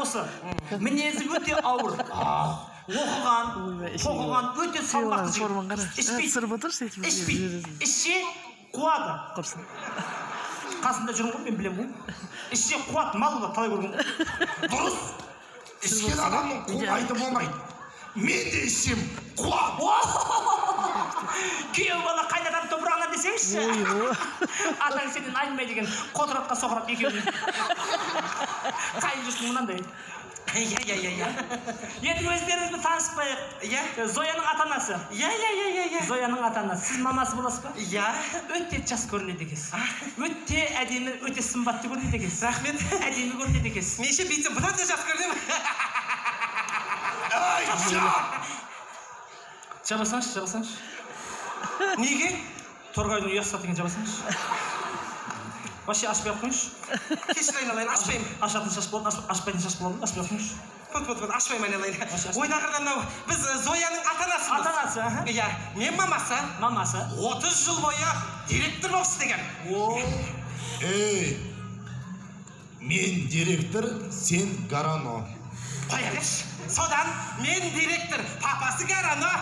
осы. Мінезі өте ауыр. Оқыған өте салмақты жігіт. Ішсе қуады. Қасында жүрмін ғой, мен білем ғой. Ішсе қуат, малы да талай көрген ғой. Дұрыс. Ішкен адамның қуайды болмайды. Мен де ішсем қуат. Күйеу бала қайнадан топырағынан десеңізші. Атаң сенен айнымай деген қотыратқа соқырап екеуін. Қайын жүрсің мұнандай. Енді өздеріңізді танысып қояйық. Зояның ата-анасы. Зояның ата-анасы. Сіз мамасы боласыз ба? Өте жас көрінеді екенсіз. Өте әдемі, өте сымбатты көрінеді екенсіз. Рахмет. Әдемі көрінеді екенсіз. Неше бүйтсем бұдан да жас көрінемін. Жабасаңшы. Неге? Торғайдың ұясы сатымен жабасаңшы. Вообще ашпай қойыңшы. Кешір айналайын, ашпаймын. Ашатын шаш болады, ашпайтын шаш болады, ашпай қойыңшы. Ашпаймын айналайын. Ойдағырдан мынау, біз Зояның ата-анасымыз. Ата-анасы, Иә, мен мамасы. 30 жыл бойы директор болып істеген. Мен директор, сен Гарано. Қоя берші. Содан мен директор, папасы Гарано.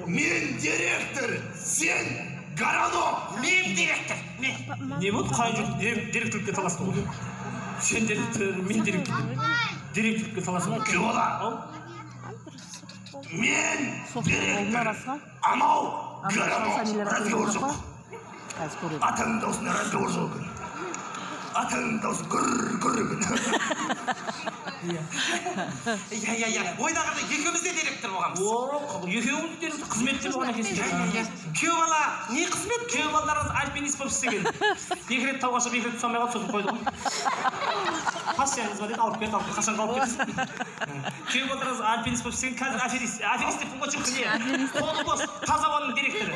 Мен директор, сен Гарано. Мен директор. Не болды? Қай жүрді? Директорлікке таласты ғой. Сен директор, мен директор. Директорлікке таласты ғой. Күй бола? Мен директор. Анау Гарано. Разговор жоқ. Атаның даусына разговор жоқ. Атаның даусы гүр-гүр. Ойдағырда екеуміз де директор болғанбыз. Екеуіңіз директор қызметте болған екенсіз. Күйеу бала не қызмет? Күйеу балаларыңыз альпинист болып істеген. Екі рет тауға шығып, екі рет түсе алмай қалып сосын қойды ғой. Пассияңыз ба деді, алып кетті, қашан қалып кетті. Күйеу балаларыңыз альпинист болып істеген, қазір аферист. Аферист деп бұл не? Қолы бос, таза ауаның директоры.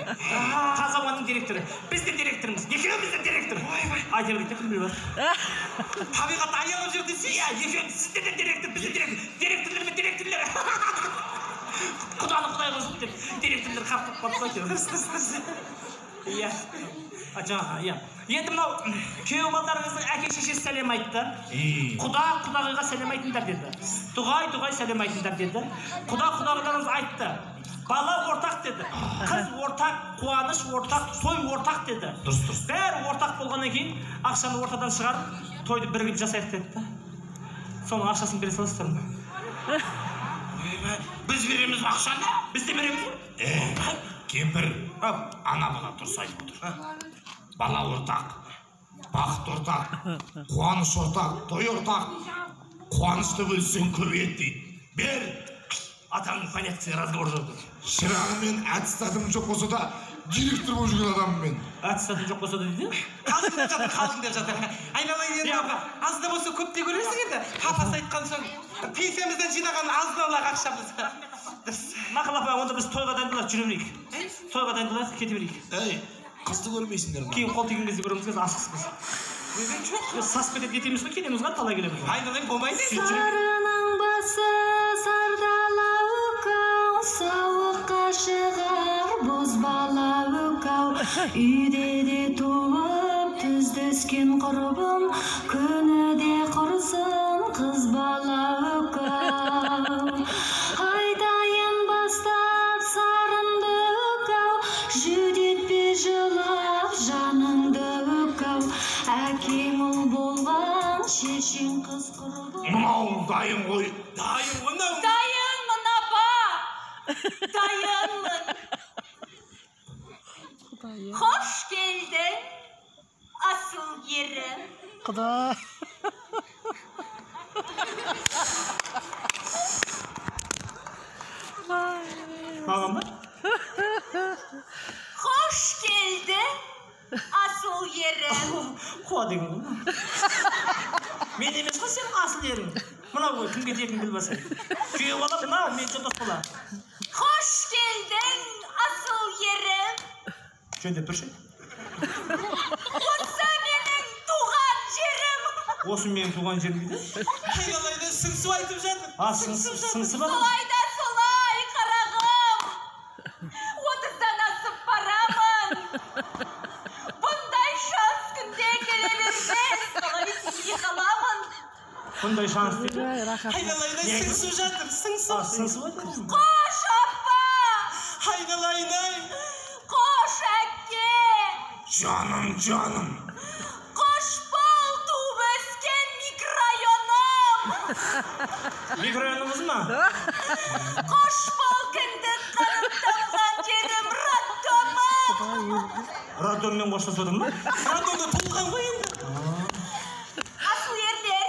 Таза ауаның директоры. Біз де директорымыз. Екеуіміз де директор. Айта берейік деп білмей бар. Табиғат аялап жүр десей? Екеуіміз сіздер де директор, біз де директор. Директорлар мен директорлар. Құданы құдай қылсын деп директорлар қаптап қалды. Енді мынау күйеу балаларыңыздың әке-шешесі сәлем айтты. Құда-құдағыға сәлем айтыңдар деді. Дұғай-дұғай сәлем айтыңдар деді. Құда-құдағыларыңыз айтты. Бала ортақ деді. Қыз ортақ, қуаныш ортақ, той ортақ деді. Дұрыс. Бәрі ортақ болғаннан кейін ақшаны ортадан шығарып, тойды бірігіп жасайық деді. Соның ақшасын бере саласыздар ма? Біз береміз ақшаны? Біз де береміз. Кемпір, ана бала дұрыс айтып отыр. Бала ортақ, бақыт ортақ, қуаныш ортақ, той ортақ. Қуанышты бөлсең көбейеді дейді. Бер! Атаңның понятиясы разговор жоқ. Шырағымен әтістатым жоқ болса да, директор болып жүрген адамым мен. Әтістатым жоқ болса да дейді? Қалжың деп жатыр. Айналайын енді, аз да болса көп те көресің енді. Папасы айтқан соң, пенсиямыздан жинаған аз да олақ ақшамыз. Мақыл апа, онда біз тойға дайындалайық, жүре берейік. Тойға дайындалайық, кете берейік. Қызды көрмейсіңдер ма? Кейін қол тиген кезде көреміз, біз асықсыз. Сасып кетеді, етеміз ғой, кетеміз ғой, талай келеміз. Айналайын, болмайды. Сарының басы сардалау, сауыққа шығар бозбала өкау. Үйде де туып түздескен құрбым, күні де құрсын қыз бала өкау. Айтайын бастап сарынды өкау, жүдетпе жылап жаныңды өкау. Әкең ұл болған шешең қыз құрбым. Мынау дайын ғой. Дайынмын апа. Дайынмын. Hoş geldin asıl yerim. Құда. Mağam mı? Hoş geldin asıl yerim. Қуа деген ғой. Мен емес қой сенің асыл ерің. Мынау ғой, кімге тиетінін білмесең. Күйеу бала мынау, мен жолдас бала. Hoş geldin asıl yerim. Жөндеп тұршы. Осы менің туған жерім. Осы менің туған жерім дейді. Айналайын, сыңсып айтып жатыр. Сыңсып ба? Солай да солай, қарағым. 30-дан асып барамын. Бұндай шанс күнде келе бермес. Солай сүйе қаламын. Bunday şans değil. Айналайын-ай, сыңсып жатыр, сыңсып. Sınırsız var mı? Koş appa. Айналайын-ай. Koş әkke. Canım. Koş bol tuğup ösken mikrorayonum. Mikrorayonumuz mu? Koş bol kındık kanıtlanған жерім роддомым. Radyonun boşlasın mı? Радионы толған ғой енді. Asıl yerler.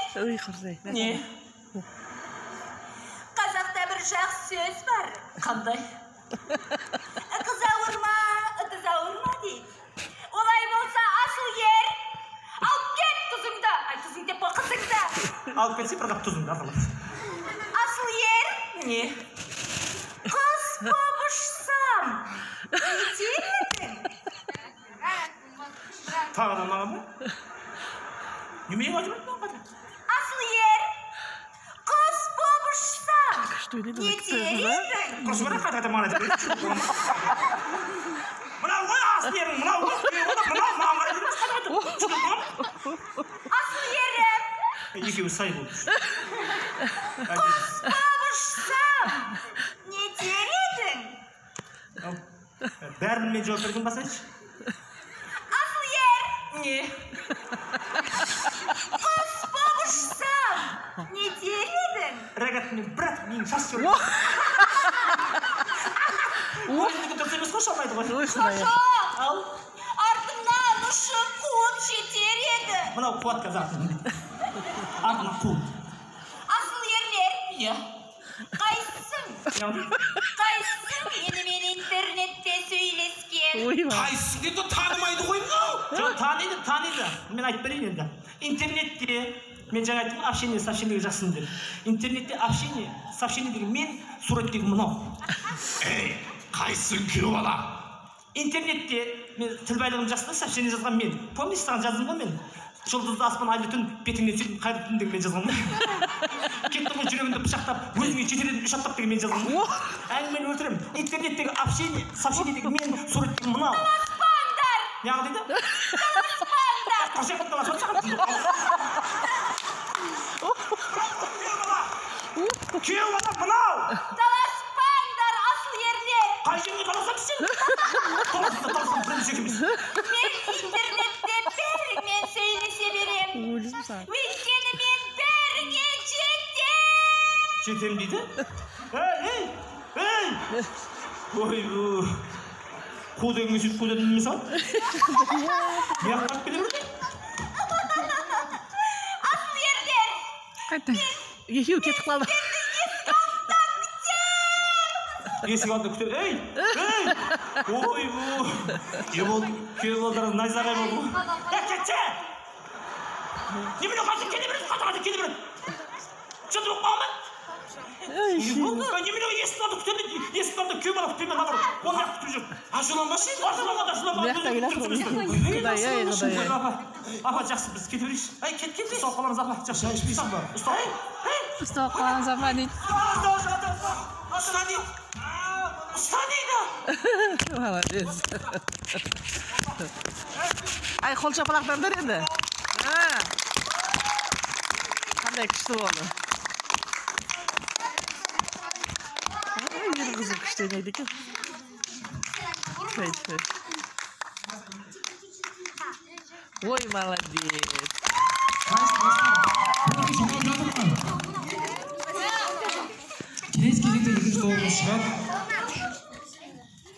Ne? Қазақта bir жақсы сөз бар. Қандай? Kız avurma, ıtız avurma deydi. Olay bolsa asıl yer. Al ket tuzumda. Ay tuzum деп қой қызыңда. Alıp ketsi bir kap tuzun da falan. Asıl yer. Ne? Kız babuşsam. Ne diyedin? Tağdan bana mı? Yemeği acaba? Asıl yer. Kız babuşsam. Ne diyedin? Koşmara kadar da bana dedi. Buna koy aslı yerin. Buna koy. Asıl yerim. İki sayı bulmuş. Kız babuşsam. Ne diyedin? Bärin men jogap bergen basayç. Asıl yer. Ne? Kız babuşsam. Ne diyedin? Regatni brat men şaş jor. Oyunu götürmüş koşamaydı koş. Koşo. Al. Ardından uşu kuğut şeter edi. Buna kuat kazatın. Ardına kuat. Asıl yerler. Ya. Kaysın. Kaysın yeni men internette söylesken. Қайсы деді танымайды ғой мынау. Жоқ, таниды. Мен айтып берейін енді. Интернетте мен жаңа айттым, общение, сообщение жақсын деп. Интернетте общение, сообщение деген мен, суреттегі мынау. Ey, қайсың күйеу бала? Интернетте мен тіл байлығым жақсы, сообщение жазған мен. Помнишь, саған жаздым ғой мен? Жұлдызды аспан айлы түн бетіңнен сүйдім қайырлы түн деген мен жазғанмын. Кеттің ғой жүрегімді пышақтап, өзіңе жетеледім үш аттап деген мен жазғанмын. Әңгімені өлтіремін. Интернеттегі общение, сообщение деген мен, суреттегі мынау. Таласпаңдар. Неғыл дейді? Таласпаңдар. Қошақып таласып шығады. Күйеу бала мынау. Таласпаңдар асыл ерлер. Қай жерге таласамыз сен? Таласам бірінші екеміз. Мен интернетте бәріңмен сөйлесе берем. Өйткені мен бәріңе жетем. Жетем дейді? Ей! Ой, қу дегенге сөйтіп қу дедім мен саған? Не ақпарат бере берді? Асыл ерлер. Екеуі кетіп қалды. Есік алдында күтер. Ей! Ой, не болды? Күйеу балдары найзағай болды ғой. Кетші! Немене қашып кете береді? Жынды болып қалған ба? Немене есік алдында күтеді? Есік алдында күйеу бала күтпеймен алыр. Оны ақ күтіп жүр. Ашуланбашы енді. Ашуланба. Құдай. Апа, жақсы, біз кете берейікші. Ай, кет. Ұстап қаларыз, апа. Жақсы, ішпейсің ба? Ұстап қаламыз апа дейді. Ұста дейді. Молодец. Ай, қол шапалақтандар енді. Қандай күшті болды. Бір қызым күшті ойнайды екен. Ой, молодец. Келесі кезекте екінші тобымыз шығады.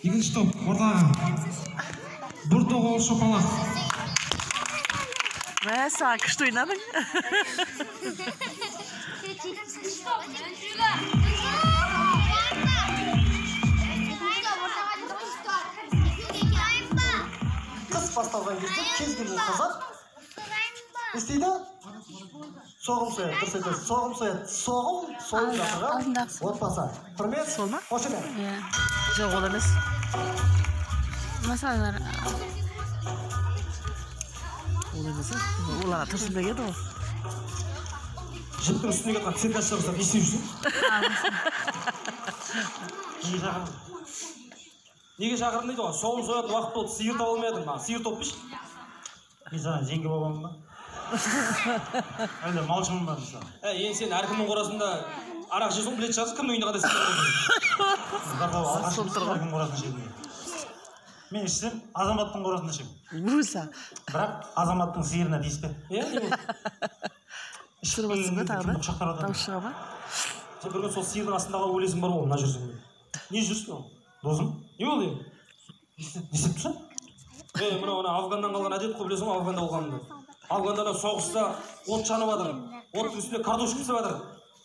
Екінші топ ортаға. Бір тоғыз шапалақ. Мәса, күшті ойнадың. Қыс басталған кезде кез келген қазақ не істейді? Соғым сояды, дұрыс айтасыз. Соғым сояды. Соғым сойып жатырған отбасы. Құрмет, қошемет. Жоқ, ол емес. Масалар. Ол емес. Оларға тұрсын дегеді ол. Жіптің үстіне кеткен циркаш шығырсақ, не істеп жүрсің? Неге шақырдың дейді ғой? Соғым сояды, уақыт болды, сиыр таба алмай жатырмын. Сиыр тауып беш? Мен саған жеңге болғанмын ба? Әлде малшымын бар мысалы. Енді сен әркімнің қорасында арақ жесің білет шығарсың, кімнің үйінде қандай сыйлық Әркім қорасында ішемін. Мен ішсем, азаматтың қорасында ішемін. Бірақ азаматтың сиырына тиіспе. Ішіріп отырсың ба тағы да? Дауыс шыға ма? Сен бір күн сол сиырдың астындағы өлесің бар ғой, мына жүрсің. Не жүрсің ол? Досым? Не болды енді? Не істеп тұрсың? Мынау Афганнан қалған әдет қой, білесің ғой, Афганда болғанымды. Афганда соғыста от жанып жатыр. Оттың үстінде картошка пісіп жатыр.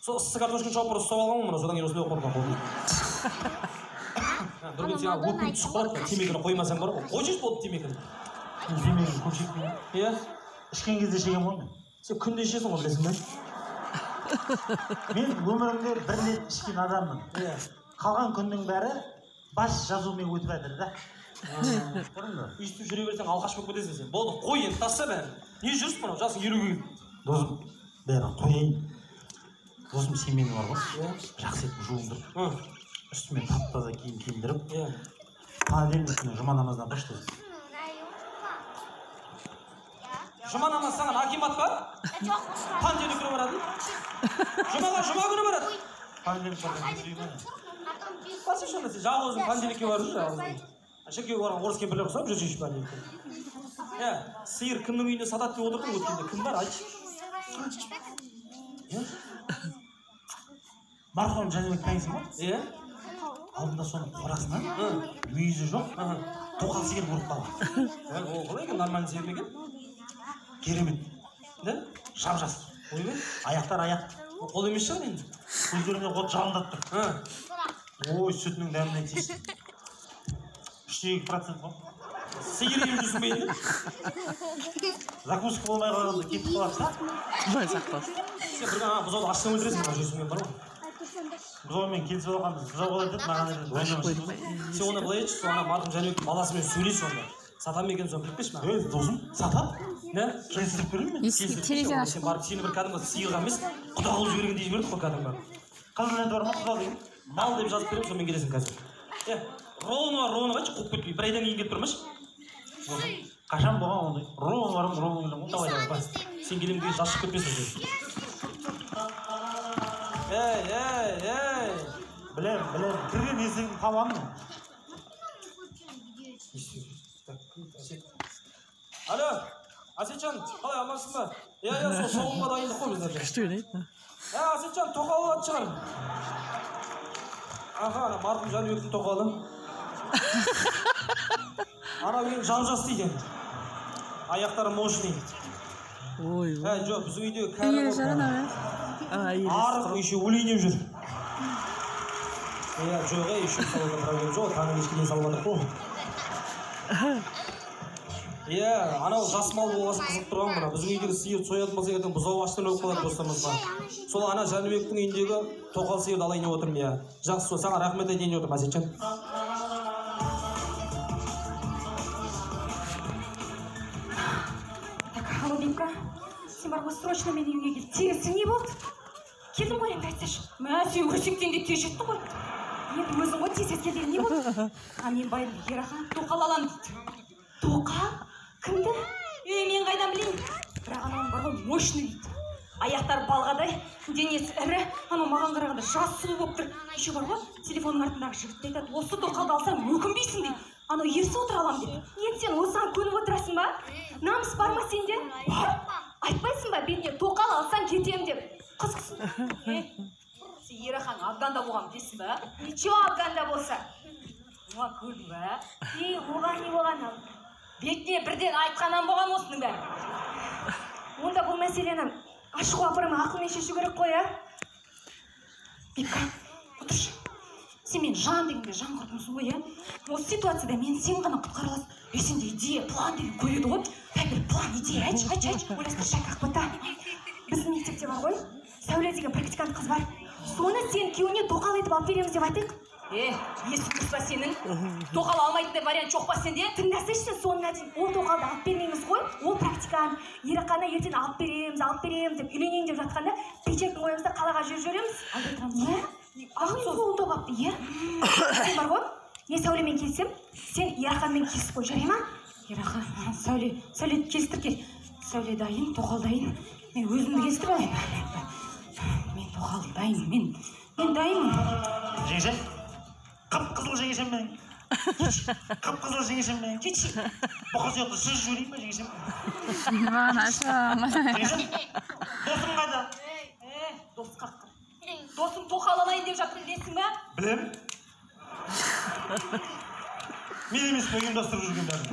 Сол ыссы картошканы шауып ұрып ұстап алғанмын мына, содан кейін осындай қорқып қалдым. Бір күн сен өкпең түсіп қалады, темекіні қоймасаң бар ғой. Қойшы болды темекіні. Темекіні көп шекпеймін. Иә? Ішкен кезде шегем ғой мен. Сен күнде ішесің ғой, білесің бе? Мен өмірімде бір рет ішкен адаммын. Қалған күннің бәрі бас жазумен өтіп жатыр да. Үйістіп жүре берсең алқаш болып кетесің сен. Болды, қой енді, тасса бәрі. Не жүрсің мынау, жасың 50-ге келді. Досым, бәрі қойайын. Досым семені бар ғой, жақсы етіп жуындырып, үстіме тап-таза киім киіндіріп, понедельник күні жұма намазына бұрыш досым. Жұма намаз саған акимат па? Понедельник күні барады? Жұма күні барады? Понедельник барған күні ма? Басып шында сен жағы өзің понедельникке барып жүр, жалғыз. Шекеге барған орыс кемпірлер ұқсап жүр шешіп понедельникке. Сиыр кімнің үйінде сатады деп отырдың өткенде, кім бар, айтшы. Марқұм Жәнібек танисың ба? Иә? Алдында соның қорасынан мүйізі жоқ, тоқал сиыр көріп қалған. Ол қалай екен, нормальный сиыр ме екен? Керемет. Да? Жап-жас. Аяқтар аяқ. Қол емес шығар енді. Көздеріне от жалындап тұр. Ой, сүтінің дәмінен тиісті. 3,2% ғой. Сиыр ем жүрсің бе енді? Закуска болмай қалғанда кетіп қалады. Былай сақтасын. Сен бір ғана бұзауды аштан өлтіресің, мына жүрсіңмен бар ғой. Бұзаумен келісіп алғанбыз. Бұзау қалай деді, маған деді. Сен оны былай етші, ана марқұм Жәнібектің баласымен сөйлес онда. Сатам екен соны біліп пеші маған. Досым, сатам? Не? Келістіріп көрейін мен? Телевизор ашып. Сен барып сені бір кәдімгі сиырға емес, құда қылып жіберген дей жіберді ғой кәдімгі. Қызыл ленті бар ма, құда дейін? Мал деп жазып беремін, сонымен келесің қазір. Роуны айтшы, қуып кетпей, бір айдан кейін келіп тұрмашы. Қашан болған ондай? Роуны барым, роуны келем ғой. Давай, сен келем деген жас шығып кетпесін сен. Білем, кірген есігін табамын мен. Алло, Асетжан, қалай амансың ба? Сол соғымға дайындық қой біздерде. Күшті ойнайды. Асетжан, тоқал алатын шығар. Аха, марқұм Жәнібектің тоқалы. Ана мен жан-жас дейді. Аяқтары мощный. Ой. Жоқ, біздің үйде кәрі жарына ме? арық еще өлейнеп жүр. Жоқ, еще салуға проблем жоқ, таңын ешкеден салуадық қой. Анау жас мал болғасын қызып тұрған мұна. Біздің үйдегі сиыр соятын болса ертең бұзау аштан өліп қалады достарымызға. Сол ана Жәнібектің үйіндегі тоқал сиырды алайын деп отырмын. Жақсы, саған рахмет айтайын деп отырмын, Асетжан. Алло, Бимка, сен бар ғой срочно менің үйге кел. Терісің не болды? Келдің ғой енді айтсашы. Сен өсектен деп тез жеттің ғой. Енді өзің ғой тез келген не болды? Мен байым Ерахан тоқал аламын дейді. Тоқал? Кімді? Мен қайдан білейін? Бірақ анауың бар ғой мощный дейді. Аяқтары балғадай, денесі ірі, анау маған қарағанда жас сұлу болып тұр. Еще бар ғой, телефонның артындағы жігітті айтады, осы тоқалды алсаң өкінбейсің дейді. Анау ерсі отыра алам деп. Енді сен осыған көніп отырасың ба? Намыс бар ма сенде? Бар. Айтпайсың ба бетіне тоқал алсаң кетем деп. Қызықсың. Сен Ерахан Афганда болған білесің ба? Ничего Афганда болса. Оған көрдің ба? Оған не болған ал? Бетіне бірден айтқанан болған осының бәрі. Онда бұл мәселені ашық апырымы ақылмен шешу керек қой, Бипка, отыршы. Сен мен жан дегенде жан құрдымсың ғой, Осы ситуацияда мен сен ғана құтқара аласың. Сенде идея, план деген көйеді ғой. Бір план, идея, айтшы. Ойластыршы, қақпата. Біздің мектепте бар ғой, Сәуле деген практикант қыз бар. Соны сен күйеуіне тоқал етіп алып береміз деп айтайық. Есі тұрса сенің, тоқал алмайтындай вариант жоқ па сенде? Тыңдасайшы, соңына дейін ол тоқалды алып бермейміз ғой. Ол практикант, Ерақанды ертең алып береміз деп үйленейін деп жатқанда, печетін қоямыз да қалаға жүреміз. Ағын сол тоқапты, Сен бар ғой, мен Сәулемен келсем, сен Ерақанмен келісіп қой, жарай ма? Ерақан, Сәуле келістір кел. Сәуле дайын, тоқал дайын. Мен өзімді кестіп алайын. Мен тоқал дайын, мен дайынмын. Жеңешем, қып-қызыл жеңешем мен. Қып-қызыл жеңешем мен. Кетші. Бұқыр сияқты сіз жіберейін ба жеңешем? Жеңешем, досым қайда? Дос қаққыр. Досым тоқал алайын деп жатыр, білесің ба? Білем. Мен емес пе ұйымдастырып жүрген бәрін.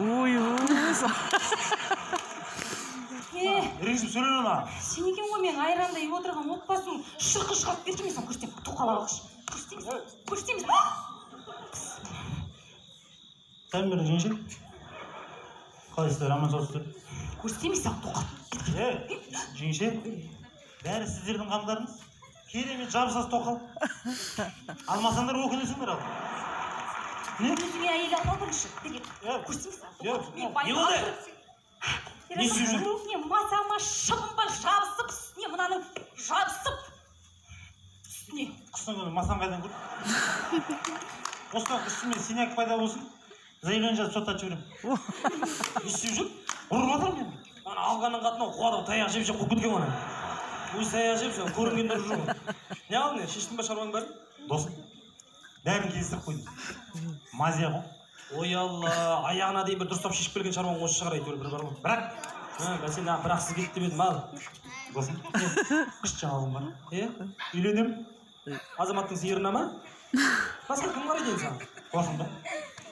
Ренжіп сөйлеме ма? Сен екен ғой мен айрандай отырған отбасың шырқы шығарып берген мен саған көрсетемін. Тоқал алғыш. Көрсетеміз. Сәлем берді жеңешем. Қалайсыздар, аман саусыздар? Көрсетеміз саған тоқал. Жеңеше, бәрі сіздердің қамдарыңыз. Керемет жабысас тоқал. Алмасаңдар өкінесіңдер ал. Не? Өзіңе әйел алма бірінші. Көрсетеміз саған. Не болды? Не істеп жүр? Үстіне масама шыбын жабысып, үстіне мынаның жабысып. Үстіне. Қыстың күні масам қайдан көр? Осыдан үстіме синяк пайда болсын. Заявление жазып соттатып жіберем. Не істеп жүр? Ұрып жатыр мен. Ана алғанның қатынау қуадым таяқ жеп қойып кеткен ғана. Өзі таяқ жеп, көрінгендер жоқ. Не алдың, шештің ба шаруаң бар? Досым, бәрін келістіріп қойдым. Мазия ғой. Ой алла, аяғына дейін бір дұрыстап шешіп келген шаруаң осы шығар әйтеуір бір бар ғой. Бірақ Мен сен бірақ сіз кетті деп едім ал. досым, күш жаңалығым бар. Үйленем. Азаматтың сиырына ма? Басқа кім бар екен саған?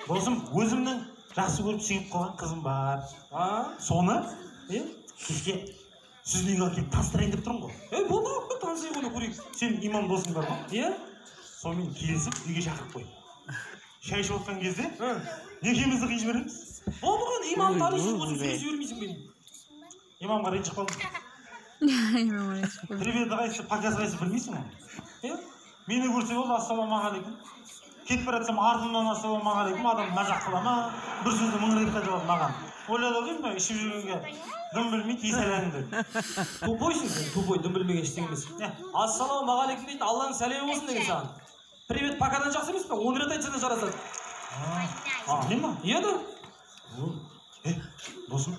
Досым, өзімнің жақсы көріп сүйіп қойған қызым бар. Соны кешке сіздің үйге келіп таныстырайын деп тұрмын ғой. Болды ғой, танысайық оны көрейік. Сен имам досың бар ғой? Сонымен келісіп үйге шақырып қой. Шай ішіп отқан кезде некемізді қиып жібереміз. Болды ғой, имам танисың, осы сөз жібермейсің бені. Имамға ренжіп қалдым. Привет қайсы, показ қайсы білмейсің ғой. Мені көрсе болды, ассалаумағалейкум. Кетіп бара жатсам артымнан ассалаумағалейкум, адам мазақ қыла ма, бір сөзді мың рет қайталап маған. Ойлады ғой деймін, ішіп жүргенге дым білмейді, есәләңді. Тупойсың сен, тупой, дым білмеген ештеңе емес. Ассалаумағалейкум дейді, Алланың сәлемі болсын деген саған. Привет, покадан жақсы емес пе? 10 рет айтса да жарасады. Не ма? Иә да. Досым,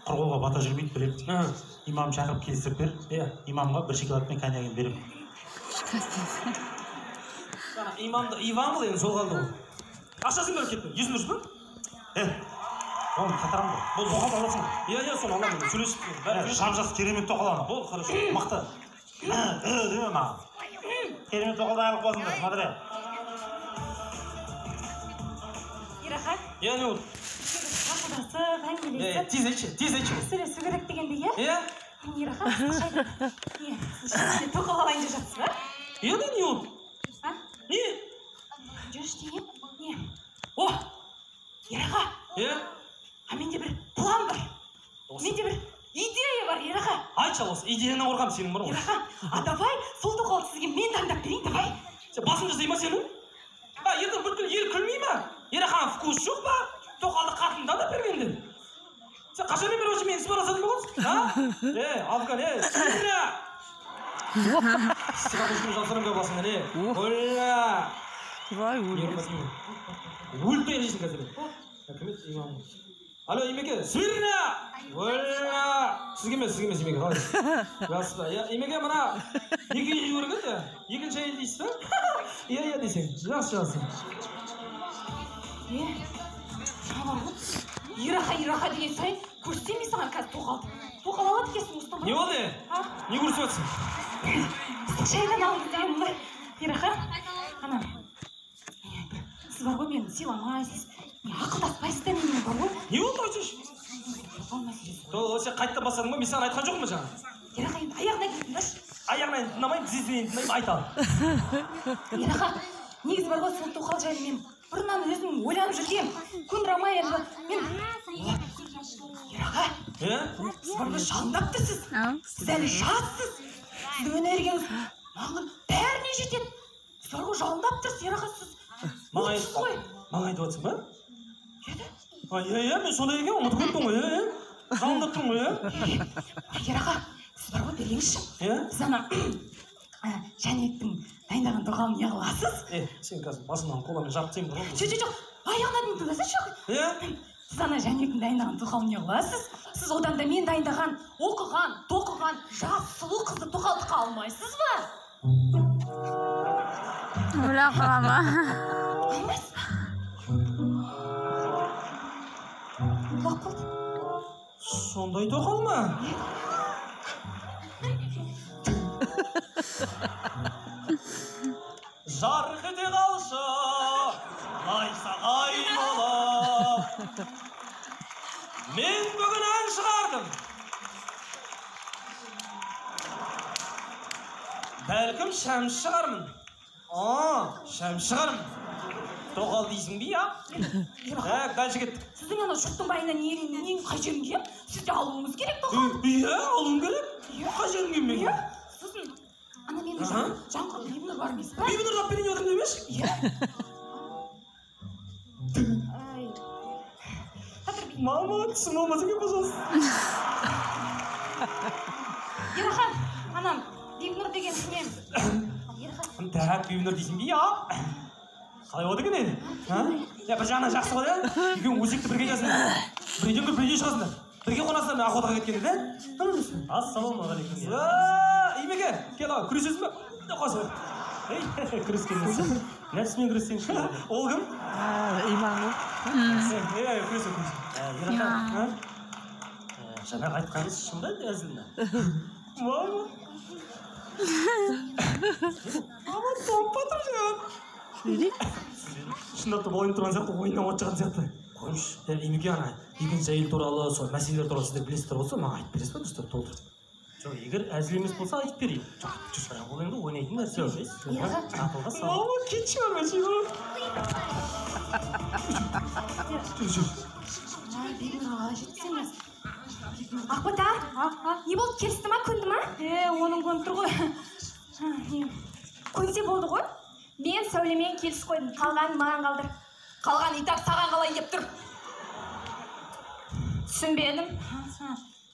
құрғолға бата жүрмейді білем. Имам шақырып келістіріп бер. Имамға бір шоколад пен коньягын берем. Имамды Иван бұл енді сол қалды ғой. Ақшасын беріп кетті. Есің дұрыс па? Оны қатырам ғой. Бұл тоқал аласың. Иә, соны аламын. Сөйлесіп. Жап-жас керемет тоқаланы. Болды, хорошо. Мықты. Деме маған. Керемет тоқалды айлық болсыңдар, смотри. Ираха? Иә, не болды? Ақылдасып, әңгімелесіп. Тез айтшы. Сөйлесу керек дегенде, иә? Иә? Ираха, тоқал алайын деп жатсыз ба? Иә, не болды? Не? Жүріш деген? Не? О! Ираха! Иә? Менде бір план бар. Менде бір идея бар, Ираха. Айтшы, осы идеяны қорқам сенің бар ғой. Ираха, давай сол тоқалды сізге мен таңдап берейін, давай. Сен басын жасай ма сенің? Ертең бүткіл ел күлмей ма? Ераханың вкус жоқ па? Тоқалды қатында да бергенде. Сен қашанмен бері осы мені сыбарласатын болғансың? Алкан, сүйра! Сығатышын жасырымға басыңдар, Ойла! Өлді ережесің қазір. Кім еді имам? Алло, Имеке, сүйра! Ойла! Сізге емес, Имеке, қалай? Жасыда, Имеке, мына екінші көрген де, екінші әйел дейсіз ба? Иә десең, жақсы. Ираха деген сайын көрсетемей саған қазір тоқалды. Тоқал алады екенсің осыдан ба? Не болды? Не көрсетіп жатсың? Шайдан алыңыз деген мұндай. Ираха, ана, сіз бар ғой мені сыйламайсыз, ақылдаспайсыз да менімен бар ғой. Не болды айтшы? Сен қайттан бастадың ба? Мен саған айтқан жоқпын ба жаңа? Ираха, енді аяғына келіп тыңдашы. Аяғына енді тыңдамайын, тізесінен тыңдаймын, айтамын. Ираха, негізі бар ғой сол тоқал жайлы мен бұрыннан өзім ойланып жүргем. Көндірамай енді мен... Ираха, сіз бар ғой жалындап тұрсыз. Сіз әлі жассыз. Сіздің өнергеңіз маған бәріне жетеді. Сіз бар ғой жалындап тұрсыз, Ираха, сіз. Маған айтып жатсың ба? Иә, мен сондай екен, ұмытып кеттім ғой, жалындап тұрмын ғой, Ираха, сіз бар ғой береңізші. Сіз ана Жәнеттің дайындаған тоқалын не қыласыз? Сен қазір басымнан қоламын жарып теймін ғой. Жоқ, аяғына дейін тыңдасайшы. Сіз ана Жәнектің дайындаған тоқалын не қыласыз? Сіз одан да мен дайындаған, оқыған, тоқыған, жас, сұлу қызды тоқалдыққа алмайсыз ба? Өлә қалама. Алмайсыз ба? Құлақ болды. Сондай тоқал ма? Жарқ ете қалшы, найсағай болып. Мен бүгін ән шығардым. Бәлкім шәм шығармын. Шәм шығармын. Тоқал дейсің бе, я? Дәл жігіт. Сіздің ана жұрттың байына нең қай жерін кем? Сізде алуыңыз керек тоқал. Иә, алуым керек. Қай жерін кеммеген? Сіздің ана менің жаңғырып Бибінұр бар емес па? Бибінұр лап берейін өтім демеш? Иә. Мама, түсім болмаса кен, пожалуйста. Ерахан, анам, Бибінұр деген нем. Дәк, Бибінұр дейсің бе, я? Қалай болды екен енді? Я бір жағынан жақсы ғой, я? Екеуің өзекті бірге жазыңдар. Бірден көр, бірден шығасыңдар. Бірге қонасыңдар, мен охотаға кеткенде, да? Ассалаумағалейкум. Имеке, кел ау, күресесің бе? Қосы. Күрескеннен. Нәпсімен күрессеңші. Ол кім? Иман ғой. Күресе. Ерахан, жаңағы айтқаныңыз шын ба әзілді? Мама. Мама, томпатыр жан. Шындап та ойын тұрған сияқты, ойыннан от жағын сияқты. Қойшы. Имеке ана, екінші әйел туралы, сол мәселелер туралы сіздер білесіздер болса, маған айтып бересіз ба, дұрыстап толтырып? Жоқ, егер әзіл емес болса айтып берейін. Жоқ, бірақ ол енді ойнайтын нәрсе емес. Ақылға сал. Мама, кетші бар мәселе. Бибінұр жеткіземіз. Ақбота, не болды, келісті ма, көнді ма? Оның көніп тұр ғой. Көнсе болды ғой. Мен Сәулемен келіс қойдым, қалғанын маған қалдыр. Қалған итак саған қалайын деп тұр. Түсінбедім.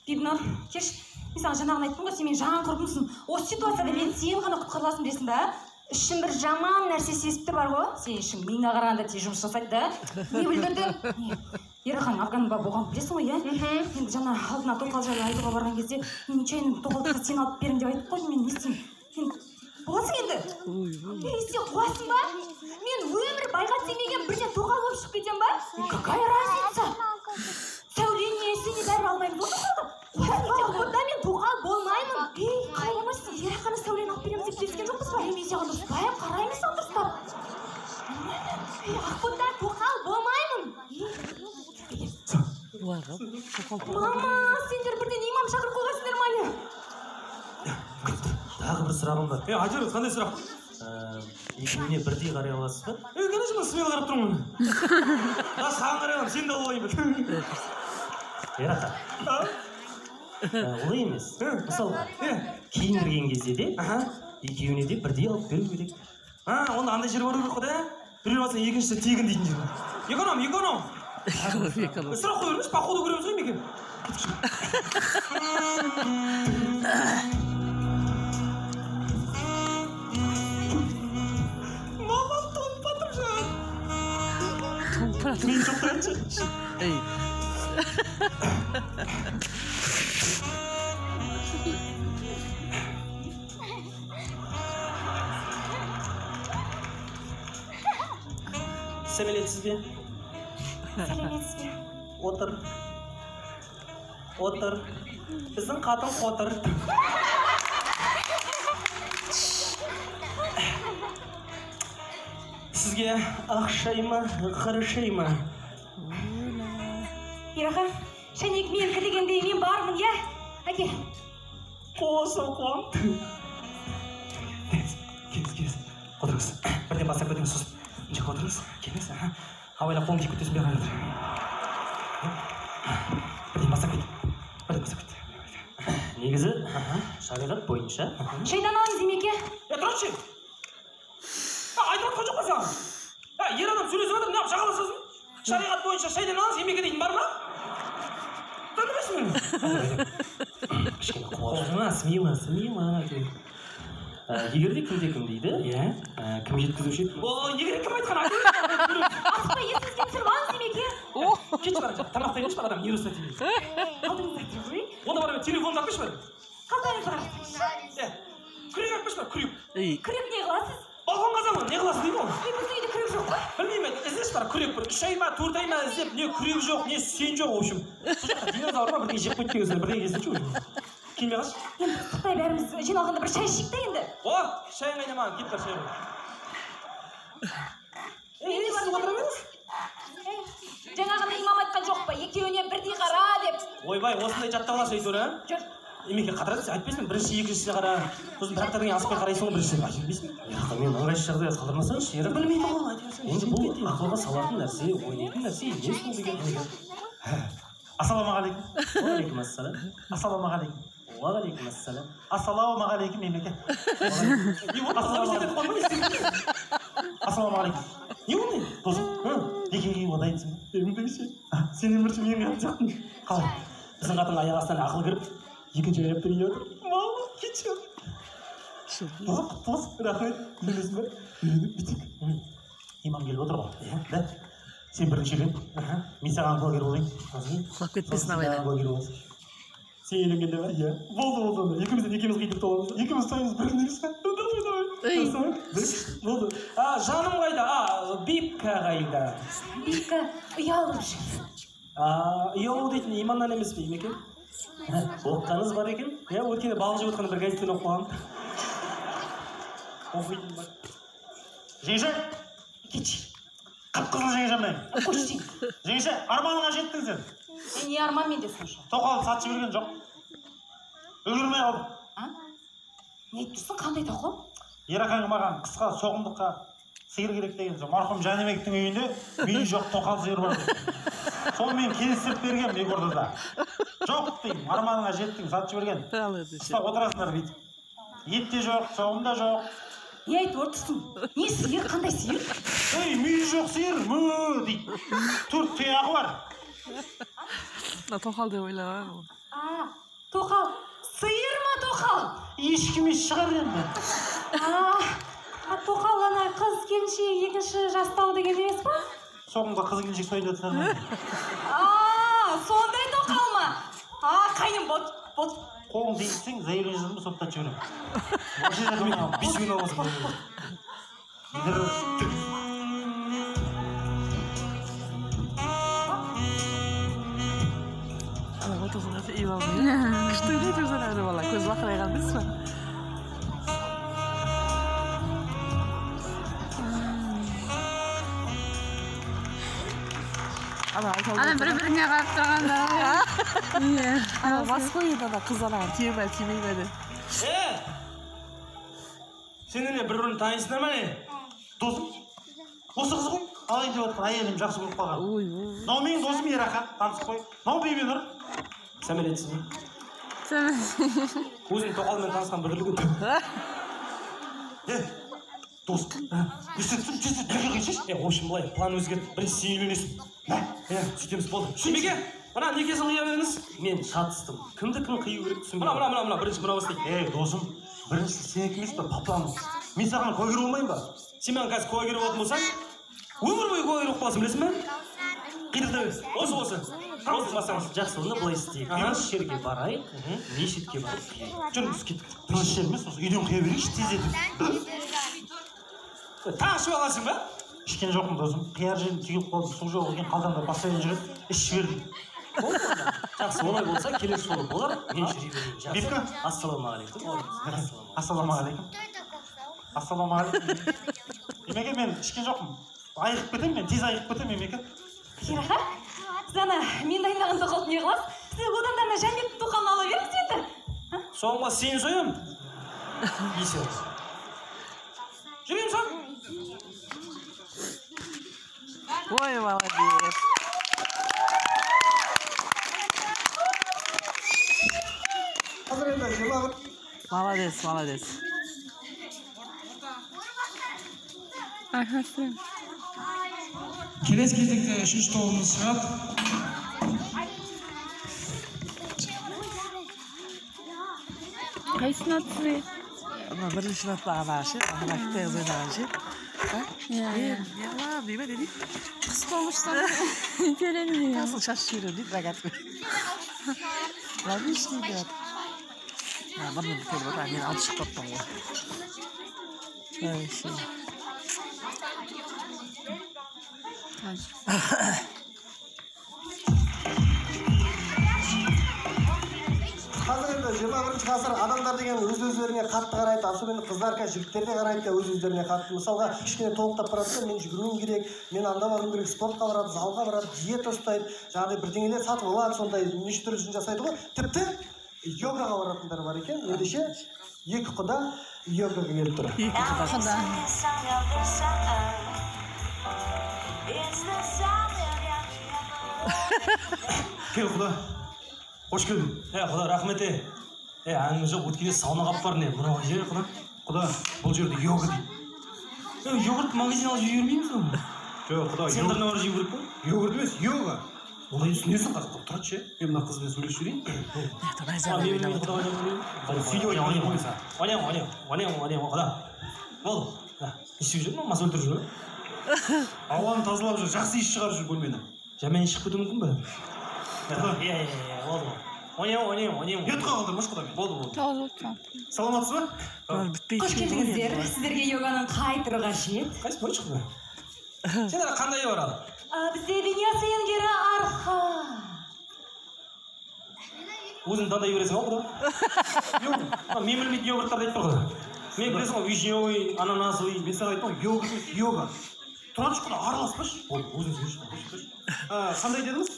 Бибінұр, кеш. Мен саған жаңағын айттым ғой, сен мен жан құрбымсың. Осы ситуацияда мен сен ғана құтқарыласың білесің ба? Ішім бір жаман нәрсе сезіп тұр бар ғой. Сен ішің миыңа қарағанда тез жұмыс жасайды да. Не білдірдің? Ерахан, Афганның болған білесің ғой, иә? Енді жаңа алдына тоқал жайлы айтуға барған кезде, мен нечайын тоқалдыққа сен алып берін деп айтып қойдым, мен не істеймін? Боласың енді? Сен қуасың ба? Мен өмір байға тимеген бірден тоқал болып шығып кетем ба? Какая разница? Сәуле не, сені бәрі алмаймын, болды қалды? Қуасың, мен тоқал болмаймын. Қаламайсың, Ераханы Сәулені алып береміз деп келіскен жоқпыз ба? Мен саған дұрыстайым, қараймын саған дұрыстап. Ақбота, тоқал болмаймын. Мама, сендер бірден имам шақырып қойғансыңдар ма әлі? Тағы бір сұрағым бар. Айтып өт, қандай сұрақ? Екеуіне бірдей қарай аласыз ба? Кәне жұмыс мен қарап тұрмын. Саған қарай аламын, сен де олайын. Ерахан. Олай емес. Мысалға, кейін кірген кезде де екеуіне де бірдей алып беру керек. Онда андай жер бару керек қой да? Біреу алсаң екіншісі тегін дейтін жер бар. Економ. Сұрақ қой бермеш, походу көреміз ғой мекен. Мама, томпатыр жан. Мен жоқтайыншы. Сәлеметсіз бе? Сәлеметсіз бе? Отыр. Біздің қатын қотыр. Сізге ақшай ма, қарышай ма? Ерахан, Шәнек менікі дегендей мен бармын, иә? Әке. Қуан. Келіңіз. Отырыңыз. Бірден бастап өтіңіз созып. Жаққа отырыңыз. Келіңіз. Абайлап қолын жек көтесін бе қарай отыр. Бірден бастап кет. Негізі, шариғат бойынша. Шайдан алыңыз, Емеке. Тұршы! Айтып отқан жоқ па саған? Ер адам сөйлесіп жатыр, не жағаласасың? Шариғат бойынша шайдан алыңыз, Емеке дейтін бар ма? Танымайсың мені? Кішкене қуалжыңа, смила. Егер де кім дейді, кім жеткізуші еді? Егер кім айтқан айтып? Асықпай есіңізден түсіріп алыңыз, Емеке. Кетші бара. тамақтай берші бар адам нервысына тимейді. Алдыңызда тұр ғой. Онда бар телефонды алып берші бар. Қалтаңызға қараңызшы. Күрек алып берші бар, күрек. Күрек не қыласыз? Балконға салма, не қыласың дейді ол? Біздің үйде күрек жоқ қой. Білмеймін, іздеші бар, күрек бір 3 ай ма, 4 ай ма іздеп, не күрек жоқ, не сүйен жоқ, в общем. Сол жақта динозавр ма, бірдеңе жеп қойды деген сөз, бірдеңе іздеші өзің. Келмей қалшы. Енді Қытай бәріміз жиналғанда бір шай ішейік та енді. О, шайың айнамаған, кет бар шай қой. Сіз отыра беріңіз. Жаңағыны имам айтқан жоқ па, екеуіне бірдей қара деп. Ойбай, осындай жаттап аласың әйтеуір, а? Жүр. Емеке қатырады, айтпайсың, бірінші, екіншісіне қара. Сосын бір аптадан кейін асықпай қарайсың ғой, біріншісіне айтып бермейсің. Мен ыңғайсыз жағдайға қалдырмасаңшы, ері білмеймін ғой, айтып енді бұл ақылға салатын нәрсе, ойнайтын нәрсе емес бұл деген. Ассалаумағалейкум. Уағалейкумассалам. Ассалаумағалейкум. Уағалейкумассалам. Ассалаумағалейкум емеке. Не болды, ассалаумағалейкум қойма не істейсің? Ассалаумағалейкум. Не болды? Досым, некеге уәдайынсың ба? Емдемесе. Сенен бірінші мен қатын жақтың. Қалай? Біздің қатын аяқ астынан ақыл кіріп, екінші аяқ бірге отыр. Мама, кетші. Құтты рахмет. Білесің ба? Үйленіп бітік. Имам келіп отыр ғой. Да? Сен бірінші үйлен. Мен саған куәгер болайын. Құлап кетпесін абайдан. Куәгер боласың. Сен үйленгенде ма? Иә. Болды. Екеумізден екеуміз қитып толамыз. Екеуміз тойымыз бірінеміз ба? Болды. Жаным қайда? Бипка қайда? Бипка ұялып жүр. Ұялу дейтін иманнан емес пе, Емеке? Оққаныңыз бар екен? Иә, өткенде балық жеп отқанда бір газеттен оқып қалғам. Оқитын бар. Жеңше, Кетші. қып-қызыл жеңшем мен. Қош дейін. Жеңше, арманыңа жеттің сен. Не арман менде сонша? Тоқалды сатып жіберген жоқ. Үлгермей қалдым. Не айтып тұрсың, қандай тоқал? Ерақаң маған қысқа соғымдыққа сиыр керек деген соң марқұм Жәнібектің үйінде мүйі жоқ тоқал сиыр бар дейді. Сонымен келістіріп берген бекордада. Жоқ деймін, арманыңа жеттің, сатып жіберген. Қыста отырасыңдар бүйтіп. Ет те жоқ, соғым да жоқ. Не айтып отырсың? Не сиыр, қандай сиыр? Ой, мүйі жоқ сиыр, мө дейді. 4 тұяғы бар. Тоқал деп ойлаған ғой. Тоқал. Сиыр ма тоқал? Ешкім емес шығар енді. Тоқал ана қыз келіншек екінші жастау деген емес па? Соғымға қыз келіншек сойды өтсен. Сондай тоқал ма? Қайным болды. Қолың дейсің, заявление жаздым, соттан жіберем. Бес күн аласың. Otosunda iyi oldu. Күшті үйде жүрсен әрі бала, көз бақырайған дейсіз ба? Ана бір-біріне қарап тұрғанда. Ана бас қойын ана қыз анаған тиме тимейме де. Сендермен бір-бірін танисыңдар ма не? Досым, осы қыз ғой, алайын деп отқан әйелім жақсы көріп қалған. Мынау менің досым Ерақа, танысып қой. Мынау Бибинұр. Сәмелетсіз бе? Өзің тоқалмен танысқан бірлігін. Досым, өстетсің, неге қайшаш? В общем, былай, план өзгерді, бірінші сен үйленесің. Сөйтеміз болды. Шемеке, мына некесін қия беріңіз. Мен шатыстым. Кімді кім қию керек түсінбей. Мына, бірінші мына бастайық. Досым, бірінші сенікі емес па, папам. Мен саған куәгер болмайын ба? Сен маған қазір куәгер болатын болсаң, өмір бойы куәгер болып қаласың, білесің бе? Қидырды. Осы. Бастаңыз. Жақсы, оны былай істейік. Тыныш жерге барайық, мешітке барып қияйық. Жүріңіз кеттік. Тыныш жер емес, осы үйден қия берейікші, тездетіп. Тағы ішіп аласың ба? Ішкен жоқпын досым. Қияр жерін түйіліп қалдым, су жоқ екен, қалтамда постоянно жүреді, ішіп жібердім. Жақсы, олай болса келесі жолы болар. Мен жүре берейін. Бипка. Ассалаумағалейкум. Ассалаумағалейкум. Емеке, мен ішкен жоқпын. Айығып кетемін, мен тез айығып кетемін, Емеке. Ерақа, сіз ана мен дайындаған тоқалды не қыласыз? Сіз одан да ана Жәнібектің тоқалын ала беріңіз енді. Соңға сені соям. Есеріңіз. Жүрейін соң. Ой, молодец. Молодец. Келесі кезекте үшінші тобымыз шығады. Қайсысын атсыз? Бірінші аттаған ашы, ағылақ тегіз ойнаған ше. Яла, дейме dedi. Қыс болмыштан перенмей. Nasıl şaşırıyor deyip ragat. Логично deyip. Bana bir kere bak, ben alışık kaptan var. Ay şey. Қазір енді 21 ғасыр адамдар деген өз-өздеріне қатты қарайды, особенно қыздар жігіттер де қарайды да өз-өздеріне қатты. Мысалға кішкене толықтап барады да, мен жүгіруім керек, мен анда баруым керек, спортқа барады, залға барады, диета ұстайды, жаңағыдай бірдеңелер сатып алады, сондай неше түрлісін жасайды ғой. Тіпті йогаға баратындар бар екен. Ендеше екі құда йогаға келіп тұр. Кел құда. Қош келдің. Құда, рахмет. Әңгіме жоқ, өткенде сауна қап бар не? Мынау жер құда. Құда, бұл жерде йога дейді. Йогурт магазин алып жей бермейміз ғой? Жоқ, құда. Центріне барып жей керек қой? Йогурт емес, йога. Ондай түсінесің қазір. Тұрады ше. Мен мына қызбен сөйлесіп жіберейін. Құда. Бол. Не істеп жүрмін? Мас өлтіріп жүр ме? Ауаны тазалап жүр, жақсы иіс шығарып жүр бөлмені. Жамен шығып кетуі мүмкін бе? Болды. Ұятқа қалдырмаш құда мен. Болды. Саламатсыз ба? Қош келдіңіздер. Сіздерге йоганың қай түрі қажет? Қайсы бұрын шықты? Сен қандай бар ал? Бізде Венеция енгері арқа. Өзің таңдай бересің ау құда? Мен білмейтін йогурттарды айтып тұр құда. Мен білесің ғой, вишневый, ананасовый. Мен саған айттым ғой, йога. Тұрады құда, араласпаш. Өзің сөйлеші. Қандай дедіңіз?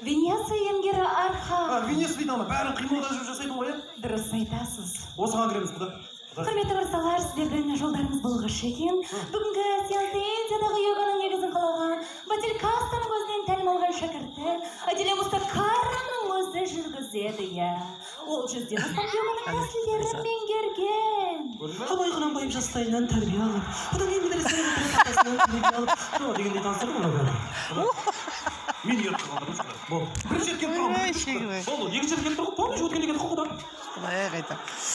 Венеция енгері арқа. Венеция дейді ана, бәрін қимылда жүріп жасайды ғой, Дұрыс айтасыз. Осыған кіреміз құда. Құрметті мырзалар, сіздердің жолдарыңыз болғыш екен. Бүгінгі сеансиядағы йоганың негізін қалаған Батиль Кастаның өзінен тәлім алған шәкірті Аделя Мустакарованың өзі жүргізеді, Ол жүзден астам йоганың тәсілдерін меңгерген. Абай құнанбаев жастайынан тәрбие алып, одан кейін медресенің тәрбиесінен тәрбие алып, дегендей таныстырды мұны бәрі. Мен ұятқа қалдырмыз құда. Болды. Бірінші рет келіп тұрмын. Болды, екінші рет келіп тұрмын. Помнишь, өткенде келдік қой құда. Құдай қайта.